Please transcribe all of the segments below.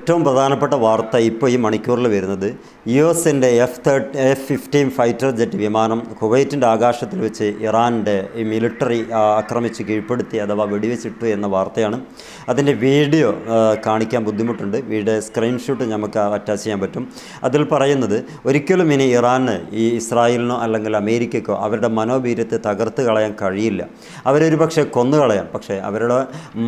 ഏറ്റവും പ്രധാനപ്പെട്ട വാർത്ത ഇപ്പോൾ ഈ മണിക്കൂറിൽ വരുന്നത് US-ൻ്റെ F-15 ഫൈറ്റർ ജെറ്റ് വിമാനം കുവൈറ്റിൻ്റെ ആകാശത്തിൽ വെച്ച് ഇറാൻ്റെ ഈ മിലിറ്ററി ആക്രമിച്ച് കീഴ്പ്പെടുത്തി അഥവാ വെടിവെച്ചിട്ടു എന്ന വാർത്തയാണ്. അതിൻ്റെ വീഡിയോ കാണിക്കാൻ ബുദ്ധിമുട്ടുണ്ട്. വീഡിയോ സ്ക്രീൻഷോട്ട് നമുക്ക് അറ്റാച്ച് ചെയ്യാൻ പറ്റും. അതിൽ പറയുന്നത് ഒരിക്കലും ഇനി ഇറാന് ഈ ഇസ്രായേലിനോ അല്ലെങ്കിൽ അമേരിക്കയ്ക്കോ അവരുടെ മനോവീര്യത്തെ തകർത്ത് കളയാൻ കഴിയില്ല. അവരൊരു പക്ഷേ കൊന്നുകളയാം, പക്ഷേ അവരുടെ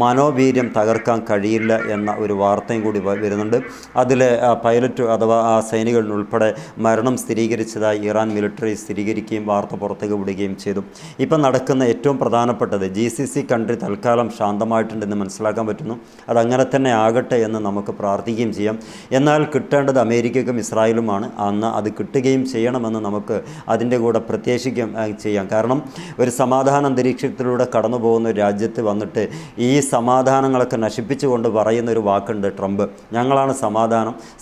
മനോവീര്യം തകർക്കാൻ കഴിയില്ല എന്ന ഒരു വാർത്തയും കൂടി വരുന്നുണ്ട്. അതിലെ പൈലറ്റ് അഥവാ ആ സൈനികനുൾപ്പെടെ മരണം സ്ഥിരീകരിച്ചതായി ഇറാൻ മിലിറ്ററി സ്ഥിരീകരിക്കുകയും വാർത്ത പുറത്തേക്ക് വിടുകയും ചെയ്തു. ഇപ്പം നടക്കുന്ന ഏറ്റവും പ്രധാനപ്പെട്ടത് GCC കൺട്രി തൽക്കാലം ശാന്തമായിട്ടുണ്ടെന്ന് മനസ്സിലാക്കാൻ പറ്റുന്നു. അതങ്ങനെ തന്നെ ആകട്ടെ എന്ന് നമുക്ക് പ്രാർത്ഥിക്കുകയും ചെയ്യാം. എന്നാൽ കിട്ടേണ്ടത് അമേരിക്കയ്ക്കും ഇസ്രായേലുമാണ്. അന്ന് അത് കിട്ടുകയും ചെയ്യണമെന്ന് നമുക്ക് അതിൻ്റെ കൂടെ പ്രത്യേകിക്കുകയും ചെയ്യാം. കാരണം ഒരു സമാധാന അന്തരീക്ഷത്തിലൂടെ കടന്നു പോകുന്ന ഒരു രാജ്യത്ത് വന്നിട്ട് ഈ സമാധാനങ്ങളൊക്കെ നശിപ്പിച്ചുകൊണ്ട് പറയുന്ന ഒരു വാക്കുണ്ട് ട്രംപ്. ഞങ്ങളാണ്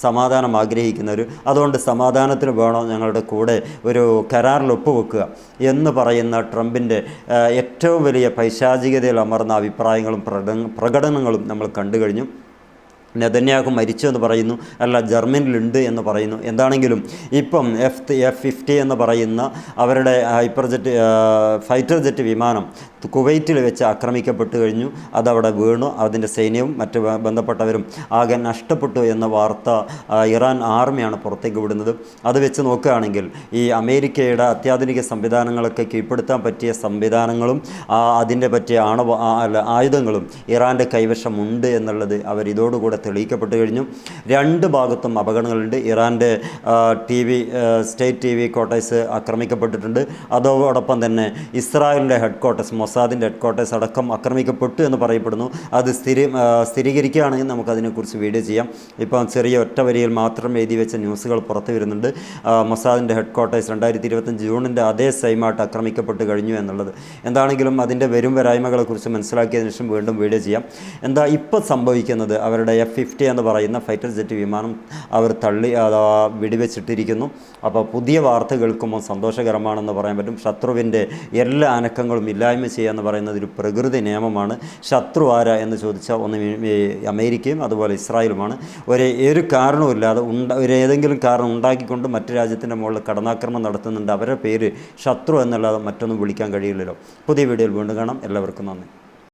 സമാധാനം ആഗ്രഹിക്കുന്നവർ, അതുകൊണ്ട് സമാധാനത്തിന് വേണോ ഞങ്ങളുടെ കൂടെ ഒരു കരാറിൽ ഒപ്പുവെക്കുക എന്ന് പറയുന്ന ട്രംപിൻ്റെ ഏറ്റവും വലിയ പൈശാചികതയിൽ അമർന്ന അഭിപ്രായങ്ങളും പ്രകടനങ്ങളും നമ്മൾ കണ്ടു കഴിഞ്ഞു. നെതന്യാഹു മരിച്ചു എന്ന് പറയുന്നു, അല്ല ജർമ്മനിയിലുണ്ട് എന്ന് പറയുന്നു. എന്താണെങ്കിലും ഇപ്പം F-50 എന്ന് പറയുന്ന അവരുടെ ഫൈറ്റർ ജെറ്റ് വിമാനം കുവൈറ്റിൽ വെച്ച് ആക്രമിക്കപ്പെട്ടു കഴിഞ്ഞു. അതവിടെ വീണു. അതിൻ്റെ സൈന്യവും മറ്റ് ബന്ധപ്പെട്ടവരും ആകെ നഷ്ടപ്പെട്ടു എന്ന വാർത്ത ഇറാൻ ആർമിയാണ് പുറത്തേക്ക് വിടുന്നത്. അത് വെച്ച് നോക്കുകയാണെങ്കിൽ ഈ അമേരിക്കയുടെ അത്യാധുനിക സംവിധാനങ്ങളൊക്കെ കീഴ്പ്പെടുത്താൻ പറ്റിയ സംവിധാനങ്ങളും അതിൻ്റെ പറ്റിയ ആയുധങ്ങളും ഇറാൻ്റെ കൈവശമുണ്ട് എന്നുള്ളത് അവർ ഇതോടുകൂടെ തെളിയിക്കപ്പെട്ടു കഴിഞ്ഞു. രണ്ട് ഭാഗത്തും അപകടങ്ങളുണ്ട്. ഇറാൻ്റെ സ്റ്റേറ്റ് TV ക്വാർട്ടേഴ്സ് ആക്രമിക്കപ്പെട്ടിട്ടുണ്ട്. അതോടൊപ്പം തന്നെ ഇസ്രായേലിൻ്റെ മൊസാദിൻ്റെ ഹെഡ്ക്വാർട്ടേഴ്സ് അടക്കം ആക്രമിക്കപ്പെട്ടു എന്ന് പറയപ്പെടുന്നു. അത് സ്ഥിരീകരിക്കുകയാണെങ്കിൽ നമുക്കതിനെക്കുറിച്ച് വീഡിയോ ചെയ്യാം. ഇപ്പം ചെറിയ ഒറ്റ വരിയിൽ മാത്രം എഴുതി വെച്ച ന്യൂസുകൾ പുറത്തു വരുന്നുണ്ട്. മൊസാദിൻ്റെ ഹെഡ്ക്വാർട്ടേഴ്സ് 2025 ജൂണിൻ്റെ അതേ സൈമായിട്ട് ആക്രമിക്കപ്പെട്ട് കഴിഞ്ഞു എന്നുള്ളത്. എന്താണെങ്കിലും അതിൻ്റെ വരും വരായ്മകളെക്കുറിച്ച് മനസ്സിലാക്കിയതിനു ശേഷം വീണ്ടും വീഡിയോ ചെയ്യാം. ഇപ്പോൾ സംഭവിക്കുന്നത് അവരുടെ F-50 എന്ന് പറയുന്ന ഫൈറ്റർ ജെറ്റ് വിമാനം അവർ വെടിവെച്ചിട്ടിരിക്കുന്നു. അപ്പോൾ പുതിയ വാർത്ത കേൾക്കുമ്പോൾ സന്തോഷകരമാണെന്ന് പറയാൻ പറ്റും. ശത്രുവിൻ്റെ എല്ലാ അനക്കങ്ങളും ഇല്ലായ്മ ചെയ്യുക എന്ന് പറയുന്നത് ഒരു പ്രകൃതി നിയമമാണ്. ശത്രു ആരാ എന്ന് ചോദിച്ചാൽ ഒന്ന് അമേരിക്കയും അതുപോലെ ഇസ്രായേലുമാണ്. ഒരു കാരണവുമില്ലാതെ ഏതെങ്കിലും കാരണം ഉണ്ടാക്കിക്കൊണ്ട് മറ്റു രാജ്യത്തിൻ്റെ മുകളിൽ കടന്നാക്രമണം നടത്തുന്നുണ്ട്. അവരുടെ പേര് ശത്രു എന്നല്ലാതെ മറ്റൊന്നും വിളിക്കാൻ കഴിയില്ലല്ലോ. പുതിയ വീഡിയോയിൽ വീണ്ടും കാണാം. എല്ലാവർക്കും നന്ദി.